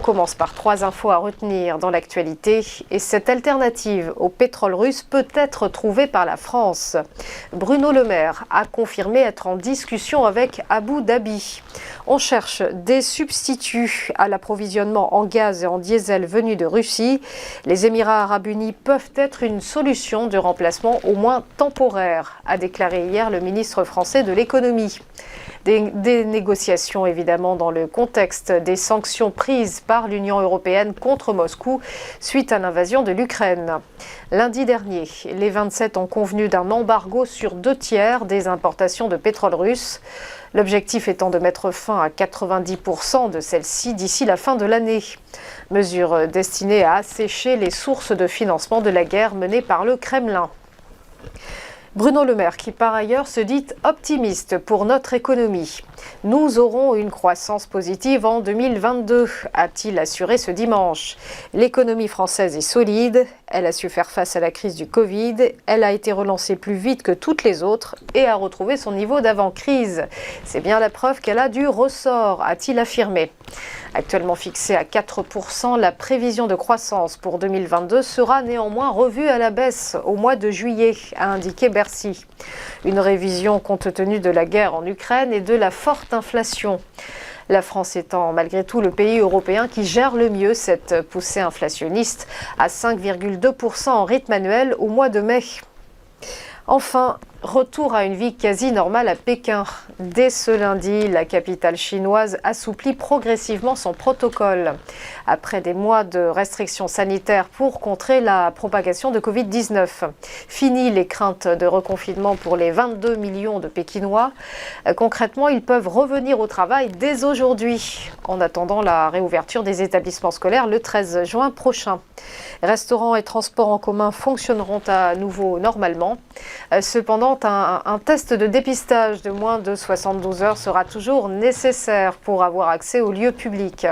commence par 3 infos à retenir dans l'actualité et cette alternative au pétrole russe peut être trouvée par la France. Bruno Le Maire a confirmé être en discussion avec Abu Dhabi. On cherche des substituts à l'approvisionnement en gaz et en diesel venus de Russie. Les Émirats arabes unis peuvent être une solution de remplacement au moins temporaire, a déclaré hier le ministre français de l'économie. Des négociations évidemment dans le contexte des sanctions prises par l'Union européenne contre Moscou suite à l'invasion de l'Ukraine. Lundi dernier, les 27 ont convenu d'un embargo sur 2/3 des importations de pétrole russe. L'objectif étant de mettre fin à 90% de celles-ci d'ici la fin de l'année. Mesure destinée à assécher les sources de financement de la guerre menée par le Kremlin. Bruno Le Maire, qui par ailleurs se dit optimiste pour notre économie. Nous aurons une croissance positive en 2022, a-t-il assuré ce dimanche. L'économie française est solide, elle a su faire face à la crise du Covid, elle a été relancée plus vite que toutes les autres et a retrouvé son niveau d'avant-crise. C'est bien la preuve qu'elle a du ressort, a-t-il affirmé. Actuellement fixée à 4%, la prévision de croissance pour 2022 sera néanmoins revue à la baisse au mois de juillet, a indiqué Bercy. Une révision compte tenu de la guerre en Ukraine et de la forte inflation. La France étant malgré tout le pays européen qui gère le mieux cette poussée inflationniste à 5,2% en rythme annuel au mois de mai. Enfin, retour à une vie quasi normale à Pékin. Dès ce lundi, la capitale chinoise assouplit progressivement son protocole. Après des mois de restrictions sanitaires pour contrer la propagation de Covid-19. Fini les craintes de reconfinement pour les 22 millions de Pékinois. Concrètement, ils peuvent revenir au travail dès aujourd'hui, en attendant la réouverture des établissements scolaires le 13 juin prochain. Restaurants et transports en commun fonctionneront à nouveau normalement. Cependant, un test de dépistage de moins de 72 heures sera toujours nécessaire pour avoir accès aux lieux publics.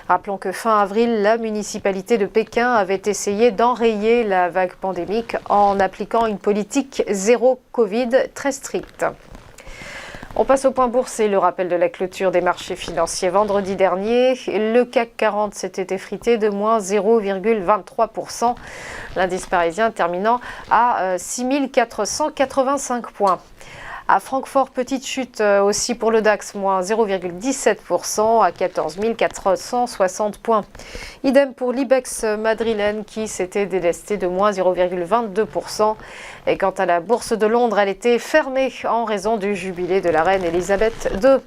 Rappelons que fin avril, la municipalité de Pékin avait essayé d'enrayer la vague pandémique en appliquant une politique zéro Covid très stricte. On passe au point boursier, le rappel de la clôture des marchés financiers vendredi dernier. Le CAC 40 s'était effrité de moins 0,23%. L'indice parisien terminant à 6 485 points. À Francfort, petite chute aussi pour le DAX, moins 0,17% à 14 460 points. Idem pour l'Ibex madrilène qui s'était délestée de moins 0,22%. Et quant à la bourse de Londres, elle était fermée en raison du jubilé de la reine Elisabeth II.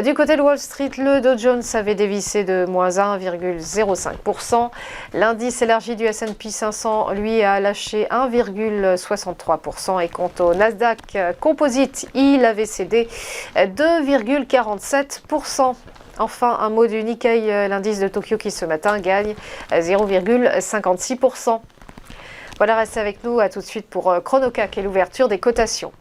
Du côté de Wall Street, le Dow Jones avait dévissé de moins 1,05%. L'indice élargi du S&P 500, lui, a lâché 1,63%. Et quant au Nasdaq Composite, il avait cédé 2,47%. Enfin, un mot du Nikkei, l'indice de Tokyo qui ce matin gagne 0,56%. Voilà, restez avec nous. À tout de suite pour Chronocac et l'ouverture des cotations.